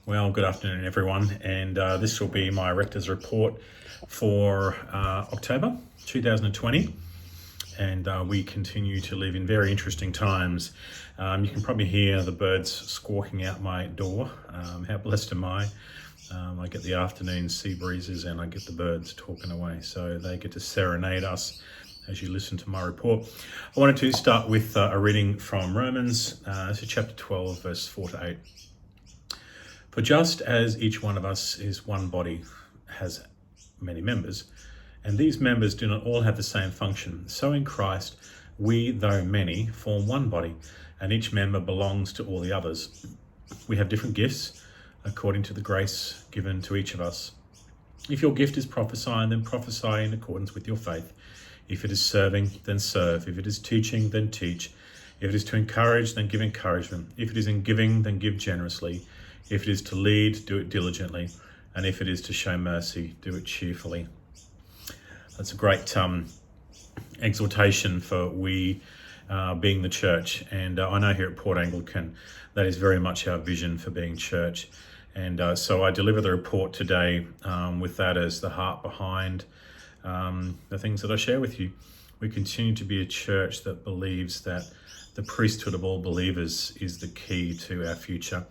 Well, good afternoon, everyone, and this will be my Rectors report for October 2020, and we continue to live in very interesting times. You can probably hear the birds squawking out my door. How blessed am I? I get the afternoon sea breezes and I get the birds talking away, so they get to serenade us as you listen to my report. I wanted to start with a reading from Romans, this is chapter 12, verse 4 to 8. For just as each one of us is one body, has many members, and these members do not all have the same function, so in Christ we, though many, form one body, and each member belongs to all the others. We have different gifts according to the grace given to each of us. If your gift is prophesying, then prophesy in accordance with your faith. If it is serving, then serve. If it is teaching, then teach. If it is to encourage, then give encouragement. If it is in giving, then give generously. If it is to lead, do it diligently. And if it is to show mercy, do it cheerfully. That's a great exhortation for we being the church. And I know here at Port Anglican, that is very much our vision for being church. And so I deliver the report today with that as the heart behind the things that I share with you. We continue to be a church that believes that the priesthood of all believers is the key to our future.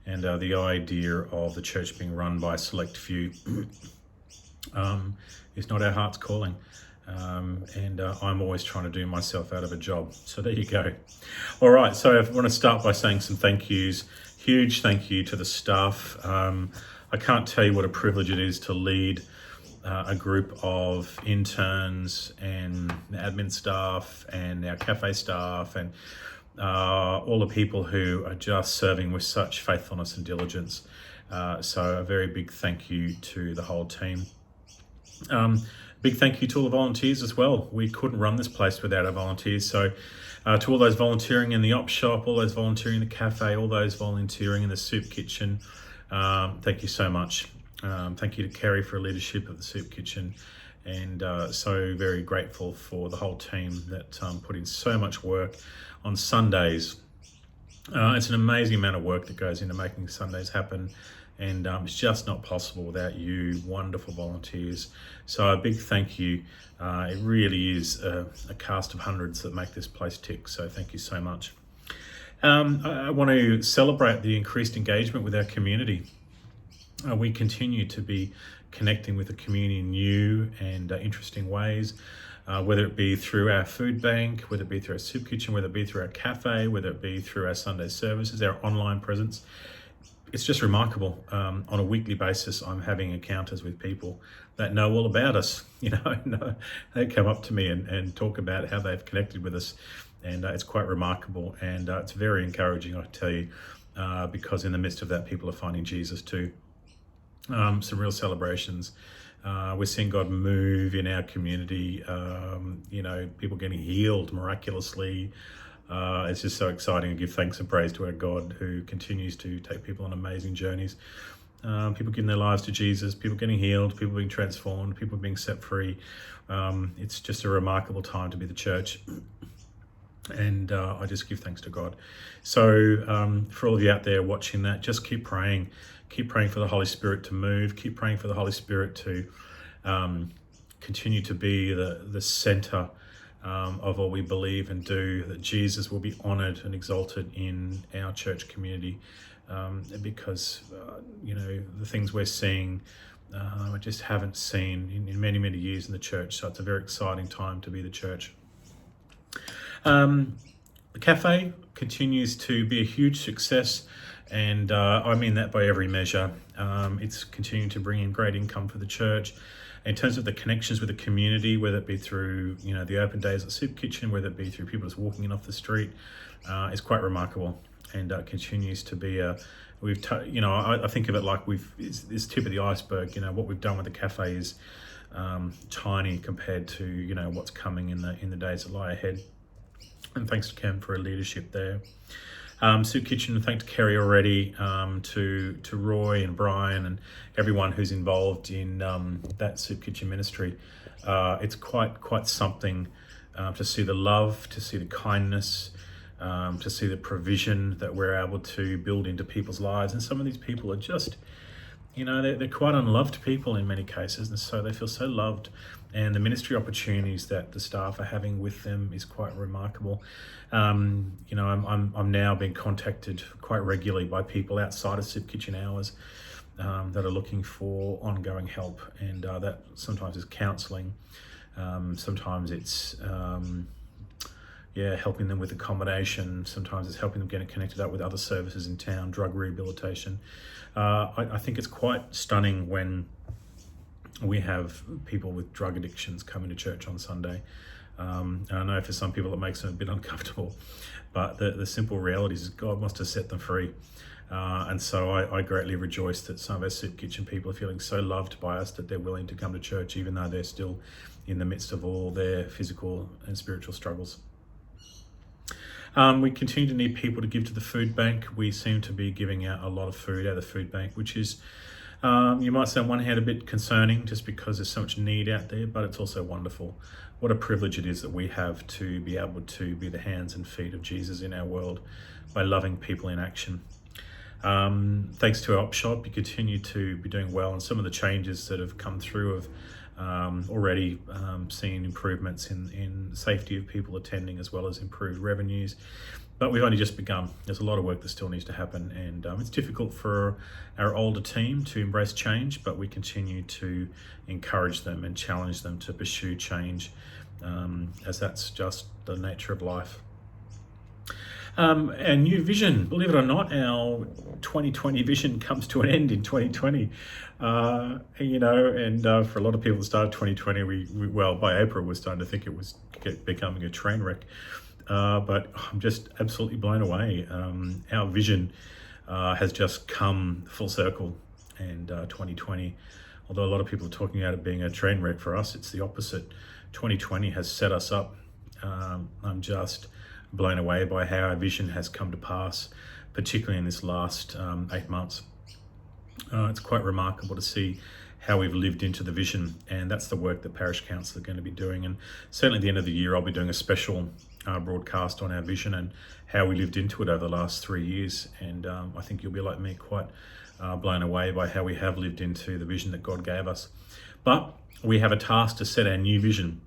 And the idea of the church being run by a select few is not our heart's calling. And I'm always trying to do myself out of a job. So there you go. All right, so I want to start by saying some thank yous. Huge thank you to the staff. I can't tell you what a privilege it is to lead a group of interns and admin staff and our cafe staff and all the people who are just serving with such faithfulness and diligence. So a very big thank you to the whole team. Big thank you to all the volunteers as well. We couldn't run this place without our volunteers. So to all those volunteering in the op shop, all those volunteering in the cafe, all those volunteering in the soup kitchen, thank you so much. Thank you to Kerry for leadership of the soup kitchen. And so very grateful for the whole team that put in so much work on Sundays. It's an amazing amount of work that goes into making Sundays happen, and it's just not possible without you wonderful volunteers. So a big thank you. It really is a cast of hundreds that make this place tick, so thank you so much. I want to celebrate the increased engagement with our community. We continue to be connecting with the community in new and interesting ways, whether it be through our food bank, whether it be through our soup kitchen, whether it be through our cafe, whether it be through our Sunday services, our online presence. It's just remarkable. On a weekly basis, I'm having encounters with people that know all about us. They come up to me and talk about how they've connected with us, and it's quite remarkable, and it's very encouraging, I tell you, because in the midst of that, people are finding Jesus too. Some real celebrations. We're seeing God move in our community, people getting healed miraculously. It's just so exciting. I give thanks and praise to our God who continues to take people on amazing journeys. People giving their lives to Jesus, people getting healed, people being transformed, people being set free. It's just a remarkable time to be the church. And I just give thanks to God. So for all of you out there watching that, just keep praying. Keep praying for the Holy Spirit to move. Keep praying for the Holy Spirit to continue to be the center of all we believe and do, that Jesus will be honored and exalted in our church community, because, the things we're seeing, I just haven't seen in many, many years in the church. So it's a very exciting time to be the church. The cafe continues to be a huge success, and I mean that by every measure. It's continuing to bring in great income for the church. In terms of the connections with the community, whether it be through the open days at Soup Kitchen, whether it be through people just walking in off the street, it's quite remarkable, and continues to be I think of it like it's tip of the iceberg. What we've done with the cafe is tiny compared to what's coming in the days that lie ahead. And thanks to Cam for her leadership there. Soup Kitchen, thanks to Kerry already, to Roy and Brian and everyone who's involved in that Soup Kitchen ministry. It's quite something to see the love, to see the kindness, to see the provision that we're able to build into people's lives. And some of these people are just, they're quite unloved people in many cases, and so they feel so loved. And the ministry opportunities that the staff are having with them is quite remarkable. I'm now being contacted quite regularly by people outside of soup kitchen hours that are looking for ongoing help, and that sometimes is counselling, sometimes it's helping them with accommodation, sometimes it's helping them get connected up with other services in town, drug rehabilitation. I think it's quite stunning when we have people with drug addictions coming to church on Sunday. And I know for some people it makes them a bit uncomfortable, but the simple reality is God wants to set them free. And so I greatly rejoice that some of our soup kitchen people are feeling so loved by us that they're willing to come to church even though they're still in the midst of all their physical and spiritual struggles. We continue to need people to give to the food bank. We seem to be giving out a lot of food out of the food bank, which is, you might say on one hand, a bit concerning just because there's so much need out there, but it's also wonderful. What a privilege it is that we have to be able to be the hands and feet of Jesus in our world by loving people in action. Thanks to our op shop, you continue to be doing well, and some of the changes that have come through have already seen improvements in safety of people attending, as well as improved revenues. But we've only just begun. There's a lot of work that still needs to happen, and it's difficult for our older team to embrace change, but we continue to encourage them and challenge them to pursue change, as that's just the nature of life. Our new vision, believe it or not, our 2020 vision comes to an end in 2020. For a lot of people that started 2020, we by April, we're starting to think it was becoming a train wreck. But I'm just absolutely blown away. Our vision has just come full circle, and 2020, although a lot of people are talking about it being a train wreck, for us, it's the opposite. 2020 has set us up. I'm just blown away by how our vision has come to pass, particularly in this last 8 months. It's quite remarkable to see how we've lived into the vision, and that's the work that Parish Council are going to be doing. And certainly at the end of the year, I'll be doing a special broadcast on our vision and how we lived into it over the last 3 years. And I think you'll be like me, quite blown away by how we have lived into the vision that God gave us. But we have a task to set our new vision,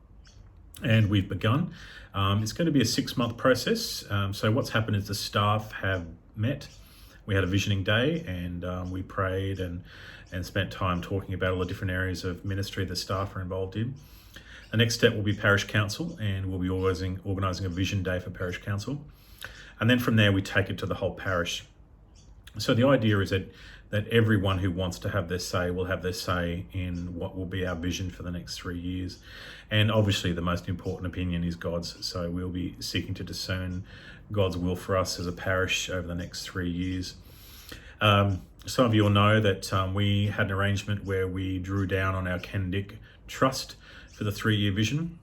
and we've begun. It's going to be a 6-month process. So what's happened is the staff have met. We had a visioning day, and we prayed and spent time talking about all the different areas of ministry the staff are involved in. The next step will be Parish Council, and we'll be organising a vision day for Parish Council. And then from there, we take it to the whole parish. So the idea is that everyone who wants to have their say will have their say in what will be our vision for the next 3 years. And obviously the most important opinion is God's. So we'll be seeking to discern God's will for us as a parish over the next 3 years. Some of you will know that we had an arrangement where we drew down on our Kendick Trust for the 3-year vision.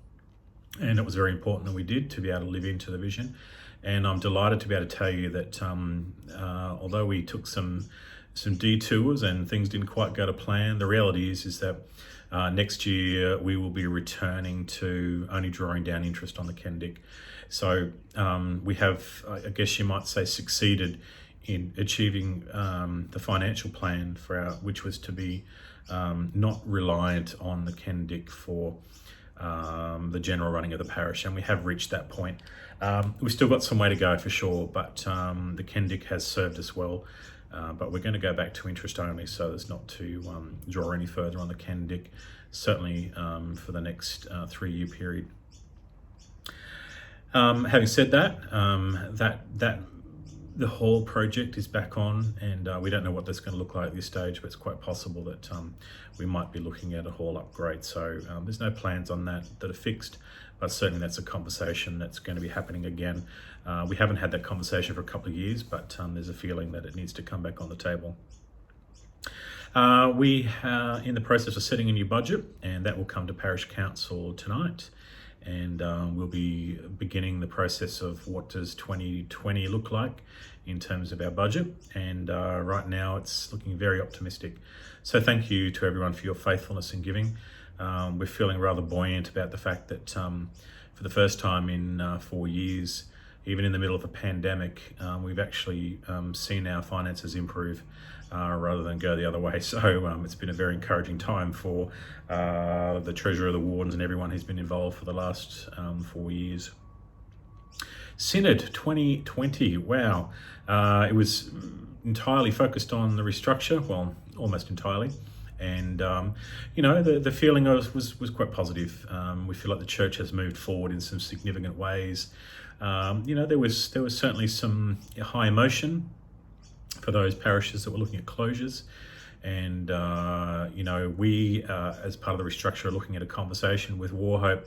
And it was very important that we did, to be able to live into the vision. And I'm delighted to be able to tell you that although we took some detours and things didn't quite go to plan, the reality is that next year we will be returning to only drawing down interest on the Kendick. So we have, I guess you might say, succeeded in achieving the financial plan which was to be not reliant on the Kendick for the general running of the parish, and we have reached that point. We've still got some way to go for sure, but the Kendick has served us well. But we're going to go back to interest only, so as not to draw any further on the Kendick, certainly for the next 3-year period. Having said that, the whole project is back on, and we don't know what that's going to look like at this stage, but it's quite possible that we might be looking at a hall upgrade. So there's no plans on that are fixed, but certainly that's a conversation that's going to be happening again. We haven't had that conversation for a couple of years, but there's a feeling that it needs to come back on the table. We are in the process of setting a new budget, and that will come to Parish Council tonight. And we'll be beginning the process of what does 2020 look like in terms of our budget. And right now it's looking very optimistic. So thank you to everyone for your faithfulness in giving. We're feeling rather buoyant about the fact that for the first time in 4 years, even in the middle of a pandemic, we've actually seen our finances improve rather than go the other way. So it's been a very encouraging time for the treasurer, the wardens, and everyone who's been involved for the last 4 years. Synod 2020, wow. It was entirely focused on the restructure, well, almost entirely. And, the feeling was quite positive. We feel like the church has moved forward in some significant ways. There was certainly some high emotion for those parishes that were looking at closures. And, we, as part of the restructure, are looking at a conversation with Warhope,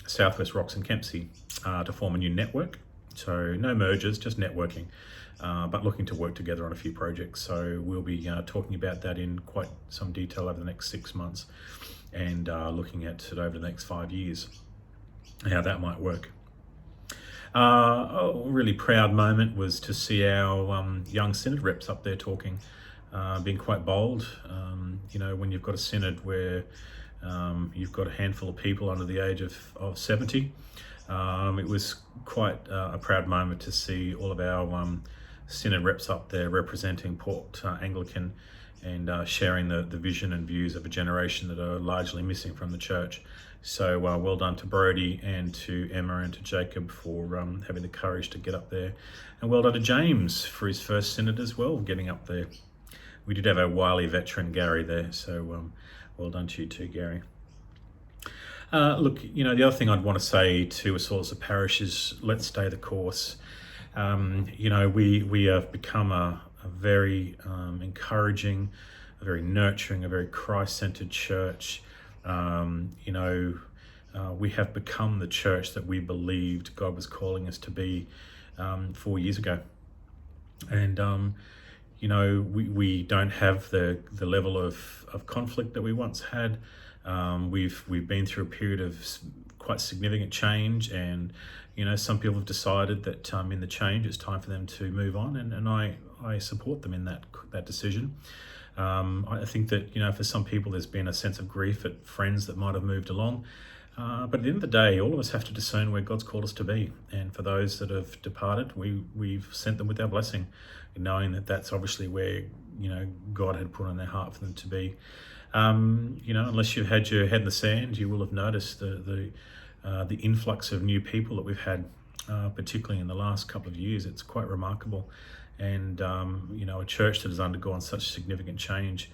Southwest Rocks and Kempsey to form a new network. So no mergers, just networking. But looking to work together on a few projects. So we'll be talking about that in quite some detail over the next 6 months, and looking at it over the next 5 years, how that might work. A really proud moment was to see our young synod reps up there talking, being quite bold. When you've got a synod where you've got a handful of people under the age of 70, it was quite a proud moment to see all of our synod reps up there representing Port Anglican and sharing the vision and views of a generation that are largely missing from the church. So well done to Brodie and to Emma and to Jacob for having the courage to get up there. And well done to James for his first synod as well, getting up there. We did have a wily veteran, Gary, there, so well done to you too, Gary. Look, the other thing I'd want to say to us all as a parish is let's stay the course. We have become a very encouraging, a very nurturing, a very Christ-centered church. We have become the church that we believed God was calling us to be 4 years ago. And, we don't have the level of conflict that we once had. We've been through a period of quite significant change, and some people have decided that in the change it's time for them to move on, and I support them in that decision. I think that for some people there's been a sense of grief at friends that might have moved along, but at the end of the day all of us have to discern where God's called us to be, and for those that have departed we've sent them with our blessing, knowing that that's obviously where God had put on their heart for them to be. Unless you've had your head in the sand, you will have noticed the influx of new people that we've had, particularly in the last couple of years. It's quite remarkable. And, a church that has undergone such significant change,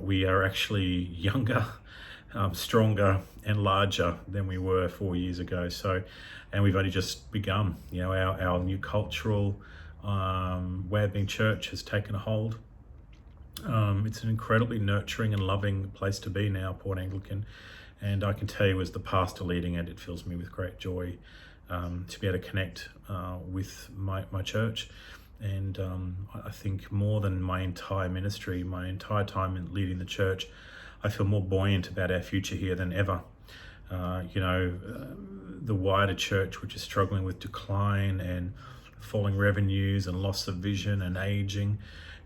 we are actually younger, stronger and larger than we were 4 years ago. So, and we've only just begun. Our new cultural way of being church has taken a hold. It's an incredibly nurturing and loving place to be now, Port Anglican. And I can tell you, as the pastor leading it, it fills me with great joy to be able to connect with my church. And I think more than my entire ministry, my entire time in leading the church, I feel more buoyant about our future here than ever. The wider church, which is struggling with decline and falling revenues and loss of vision and aging,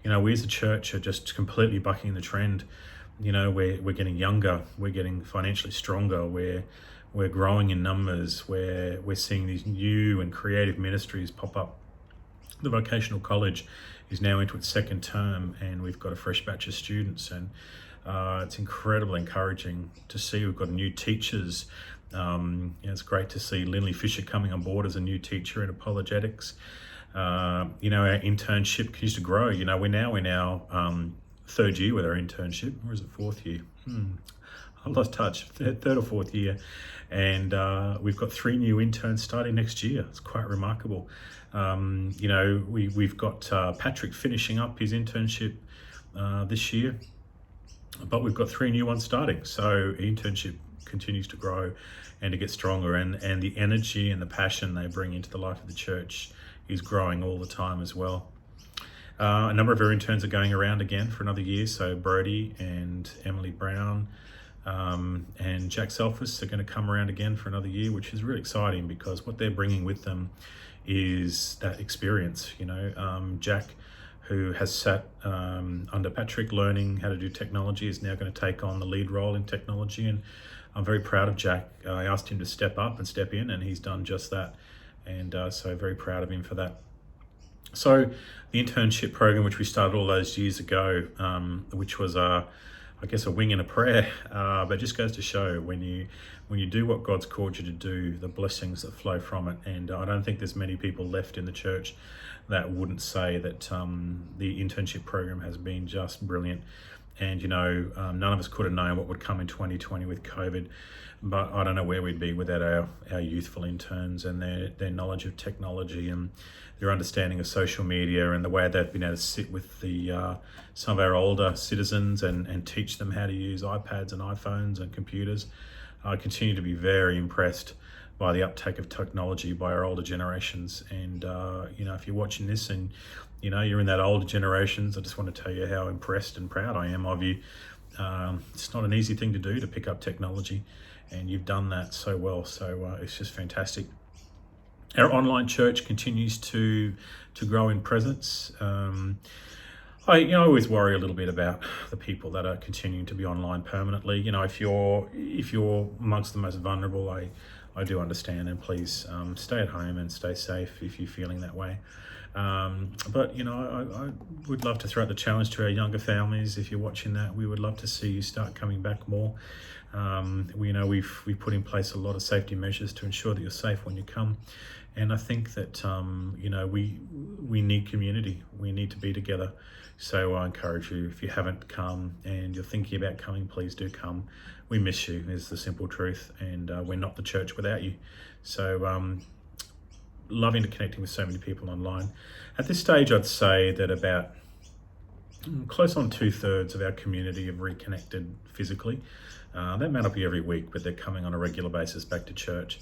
we as a church are just completely bucking the trend. We're getting younger, we're getting financially stronger, we're growing in numbers, we're seeing these new and creative ministries pop up. The vocational college is now into its second term, and we've got a fresh batch of students, and it's incredibly encouraging to see. We've got new teachers. It's great to see Lindley Fisher coming on board as a new teacher in apologetics. Our internship continues to grow. We're now in our third year with our internship, or is it fourth year? I lost touch. Third or fourth year, and we've got 3 new interns starting next year. It's quite remarkable. We've got Patrick finishing up his internship this year, but we've got 3 new ones starting. So internship continues to grow and to get stronger, and the energy and the passion they bring into the life of the church is growing all the time as well. A number of our interns are going around again for another year. So Brodie and Emily Brown and Jack Selfus are going to come around again for another year, which is really exciting because what they're bringing with them is that experience. Jack, who has sat under Patrick learning how to do technology, is now going to take on the lead role in technology, and I'm very proud of Jack. I asked him to step up and step in, and he's done just that. and so very proud of him for that. So the internship program, which we started all those years ago, which was I guess a wing and a prayer, but it just goes to show when you do what God's called you to do, the blessings that flow from it. And I don't think there's many people left in the church that wouldn't say that the internship program has been just brilliant. And none of us could have known what would come in 2020 with COVID, but I don't know where we'd be without our youthful interns and their knowledge of technology and their understanding of social media and the way they've been able to sit with some of our older citizens and teach them how to use iPads and iPhones and computers. I continue to be very impressed by the uptake of technology by our older generations. And if you're watching this and you're in that older generations, I just want to tell you how impressed and proud I am of you. It's not an easy thing to do, to pick up technology, and you've done that so well. So it's just fantastic. Our online church continues to grow in presence. I always worry a little bit about the people that are continuing to be online permanently. If you're amongst the most vulnerable, I do understand, and please stay at home and stay safe if you're feeling that way. But I would love to throw out the challenge to our younger families. If you're watching that, we would love to see you start coming back more. We've put in place a lot of safety measures to ensure that you're safe when you come. And I think that we need community. We need to be together. So I encourage you, if you haven't come and you're thinking about coming, please do come. We miss you, is the simple truth, and we're not the church without you. So loving to connecting with so many people online. At this stage, I'd say that about close on 2/3 of our community have reconnected physically. That may not be every week, but they're coming on a regular basis back to church.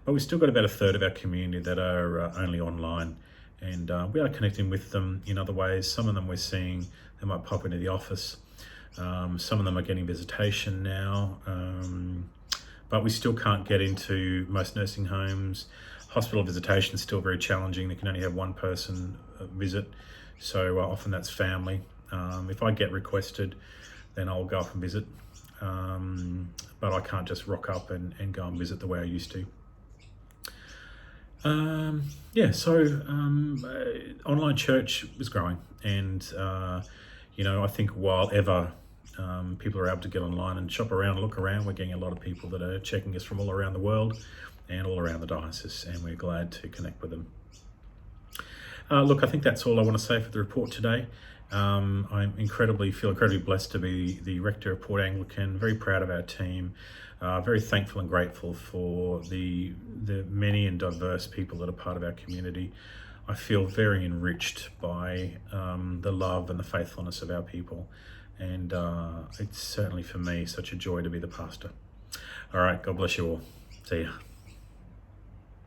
But we've still got about 1/3 of our community that are only online, and we are connecting with them in other ways. Some of them we're seeing, they might pop into the office. Some of them are getting visitation now, but we still can't get into most nursing homes. Hospital visitation is still very challenging. They can only have one person visit, so often that's family. If I get requested, then I'll go up and visit, but I can't just rock up and go and visit the way I used to. Online church is growing, and I think while ever people are able to get online and shop around and look around, we're getting a lot of people that are checking us from all around the world and all around the diocese, and we're glad to connect with them. Look, I think that's all I want to say for the report today. I feel incredibly blessed to be the rector of Port Anglican, very proud of our team, very thankful and grateful for the many and diverse people that are part of our community. I feel very enriched by the love and the faithfulness of our people, and it's certainly for me such a joy to be the pastor. All right, God bless you all. See ya.